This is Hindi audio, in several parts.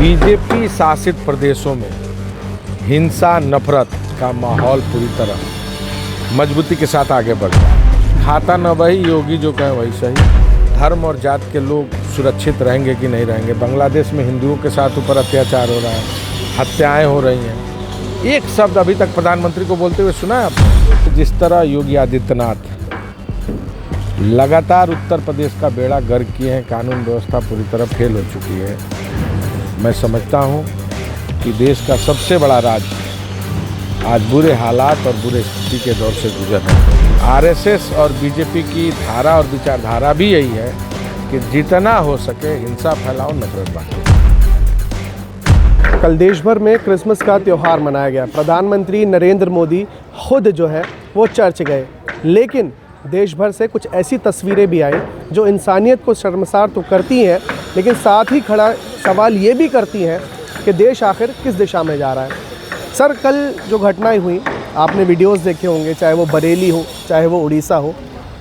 बीजेपी शासित प्रदेशों में हिंसा नफरत का माहौल पूरी तरह मजबूती के साथ आगे बढ़ रहा है। खाता न वही योगी जो कहें वही सही। धर्म और जात के लोग सुरक्षित रहेंगे कि नहीं रहेंगे। बांग्लादेश में हिंदुओं के साथ ऊपर अत्याचार हो रहा है, हत्याएं हो रही हैं। एक शब्द अभी तक प्रधानमंत्री को बोलते हुए सुना है आपने? जिस तरह योगी आदित्यनाथ लगातार उत्तर प्रदेश का बेड़ा गर्क किए हैं, कानून व्यवस्था पूरी तरह फेल हो चुकी है। मैं समझता हूं कि देश का सबसे बड़ा राज्य आज बुरे हालात और बुरे स्थिति के दौर से गुजर रहा है। आरएसएस और बीजेपी की धारा और विचारधारा भी यही है कि जितना हो सके हिंसा फैलाओ, नफरत बांटो। कल देश भर में क्रिसमस का त्यौहार मनाया गया। प्रधानमंत्री नरेंद्र मोदी खुद जो है वो चर्च गए, लेकिन देश भर से कुछ ऐसी तस्वीरें भी आई जो इंसानियत को शर्मसार तो करती हैं, लेकिन साथ ही खड़ा सवाल ये भी करती हैं कि देश आखिर किस दिशा में जा रहा है। सर, कल जो घटनाएं हुई, आपने वीडियोस देखे होंगे, चाहे वो बरेली हो चाहे वो उड़ीसा हो,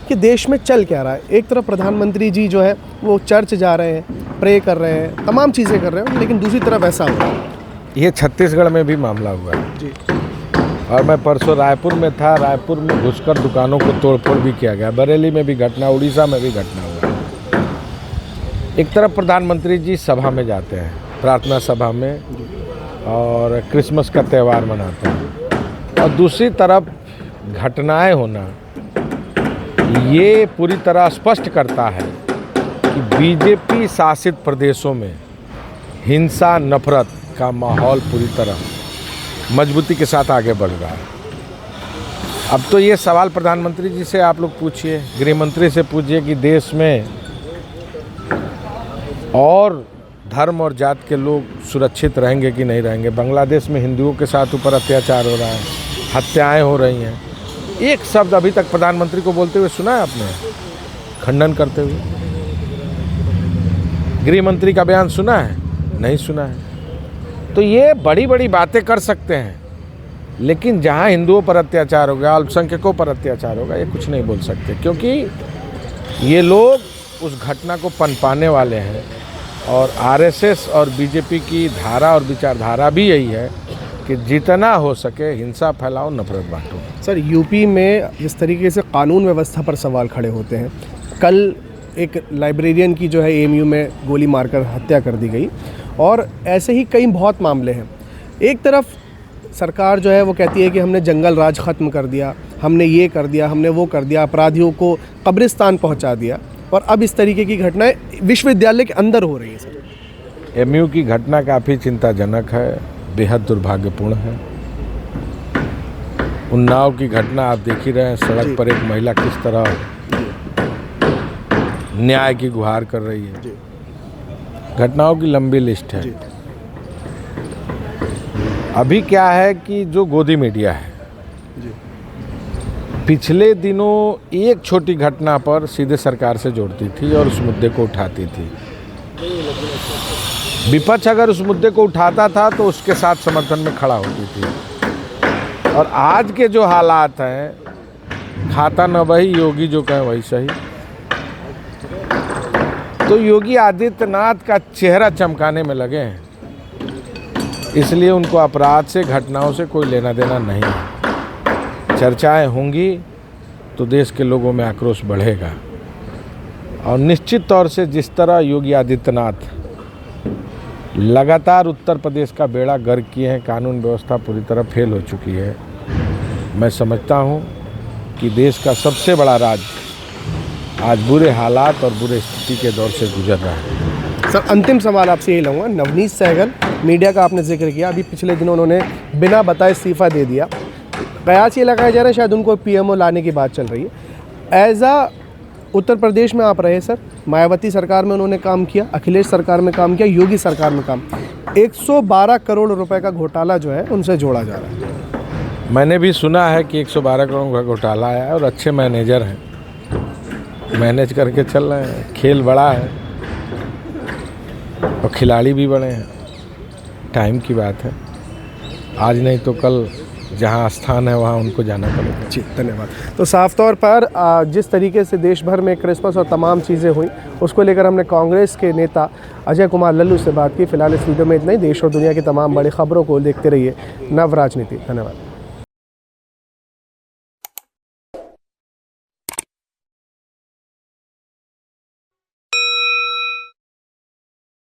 कि देश में चल क्या रहा है। एक तरफ प्रधानमंत्री जी जो है वो चर्च जा रहे हैं, प्रे कर रहे हैं, तमाम चीज़ें कर रहे हैं, लेकिन दूसरी तरफ ऐसा हो रहा है। ये छत्तीसगढ़ में भी मामला हुआ है जी। और मैं परसों रायपुर में था। रायपुर में घुसकर दुकानों को तोड़फोड़ भी किया गया। बरेली में भी घटना, उड़ीसा में भी घटना हुआ। एक तरफ प्रधानमंत्री जी सभा में जाते हैं, प्रार्थना सभा में, और क्रिसमस का त्यौहार मनाते हैं, और दूसरी तरफ घटनाएं होना ये पूरी तरह स्पष्ट करता है कि बीजेपी शासित प्रदेशों में हिंसा नफरत का माहौल पूरी तरह मजबूती के साथ आगे बढ़ रहा है। अब तो ये सवाल प्रधानमंत्री जी से आप लोग पूछिए, गृह मंत्री से पूछिए कि देश में और धर्म और जात के लोग सुरक्षित रहेंगे कि नहीं रहेंगे। बांग्लादेश में हिंदुओं के साथ ऊपर अत्याचार हो रहा है, हत्याएं हो रही हैं। एक शब्द अभी तक प्रधानमंत्री को बोलते हुए सुना है आपने? खंडन करते हुए? गृह मंत्री का बयान सुना है? नहीं सुना है। तो ये बड़ी बड़ी बातें कर सकते हैं, लेकिन जहां हिंदुओं पर अत्याचार होगा, अल्पसंख्यकों पर अत्याचार होगा, ये कुछ नहीं बोल सकते, क्योंकि ये लोग उस घटना को पनपाने वाले हैं। और आरएसएस और बीजेपी की धारा और विचारधारा भी यही है कि जितना हो सके हिंसा फैलाओ, नफरत बांटो। सर, यूपी में जिस तरीके से कानून व्यवस्था पर सवाल खड़े होते हैं, कल एक लाइब्रेरियन की जो है एएमयू में गोली मारकर हत्या कर दी गई, और ऐसे ही कई बहुत मामले हैं। एक तरफ सरकार जो है वो कहती है कि हमने जंगल राज ख़त्म कर दिया, हमने ये कर दिया, हमने वो कर दिया, अपराधियों को कब्रिस्तान पहुंचा दिया, और अब इस तरीके की घटनाएं विश्वविद्यालय के अंदर हो रही हैं। सर, एएमयू की घटना काफ़ी चिंताजनक है, बेहद दुर्भाग्यपूर्ण है। उन्नाव की घटना आप देख ही रहे हैं, सड़क पर एक महिला किस तरह न्याय की गुहार कर रही है। घटनाओं की लंबी लिस्ट है। अभी क्या है कि जो गोदी मीडिया है, पिछले दिनों एक छोटी घटना पर सीधे सरकार से जोड़ती थी और उस मुद्दे को उठाती थी। विपक्ष अगर उस मुद्दे को उठाता था तो उसके साथ समर्थन में खड़ा होती थी। और आज के जो हालात हैं, खाता न वही योगी जो कहें वही सही। तो योगी आदित्यनाथ का चेहरा चमकाने में लगे हैं, इसलिए उनको अपराध से, घटनाओं से कोई लेना देना नहीं है। चर्चाएं होंगी तो देश के लोगों में आक्रोश बढ़ेगा, और निश्चित तौर से जिस तरह योगी आदित्यनाथ लगातार उत्तर प्रदेश का बेड़ा गर्क किए हैं, कानून व्यवस्था पूरी तरह फेल हो चुकी है। मैं समझता हूं कि देश का सबसे बड़ा राज्य आज बुरे हालात और बुरे स्थिति के दौर से गुजर रहा है। सर, अंतिम सवाल आपसे यही लूँगा। नवनीत सहगल, मीडिया का आपने जिक्र किया, अभी पिछले दिनों उन्होंने बिना बताए इस्तीफ़ा दे दिया। कयास ये लगाया जा रहा है शायद उनको पीएमओ लाने की बात चल रही है। एज उत्तर प्रदेश में आप रहे सर, मायावती सरकार में उन्होंने काम किया, अखिलेश सरकार में काम किया, योगी सरकार में काम, 112 करोड़ रुपए का घोटाला जो है उनसे जोड़ा जा रहा है। मैंने भी सुना है कि 112 करोड़ का घोटाला आया है, और अच्छे मैनेजर हैं, मैनेज करके चल रहे हैं। खेल बड़ा है और खिलाड़ी भी बड़े हैं। टाइम की बात है, आज नहीं तो कल जहाँ स्थान है वहाँ उनको जाना पड़ेगा। जी धन्यवाद। तो साफ तौर पर जिस तरीके से देश भर में क्रिसमस और तमाम चीज़ें हुई उसको लेकर हमने कांग्रेस के नेता अजय कुमार लल्लू से बात की। फिलहाल इस वीडियो में इतना ही। देश और दुनिया की तमाम बड़ी खबरों को देखते रहिए नव राजनीति। धन्यवाद।